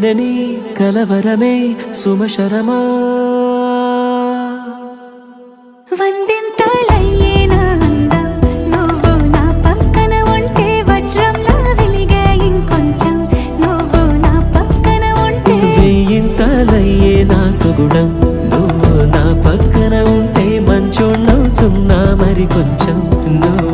కలిగిన నీ కలవరమే సుమశరమా వందింతలయ్యేనా అందం నువ్వు నా పక్కన ఉంటే వజ్రంలా వెలిగే ఇంకొంచెం నువ్వు నా పక్కన ఉంటే వెయ్యింతలయ్యే నా సుగుణం నువ్వు నా పక్కన ఉంటే మంచోళ్ళవుతున్నా మరి కొంచెం నువ్వు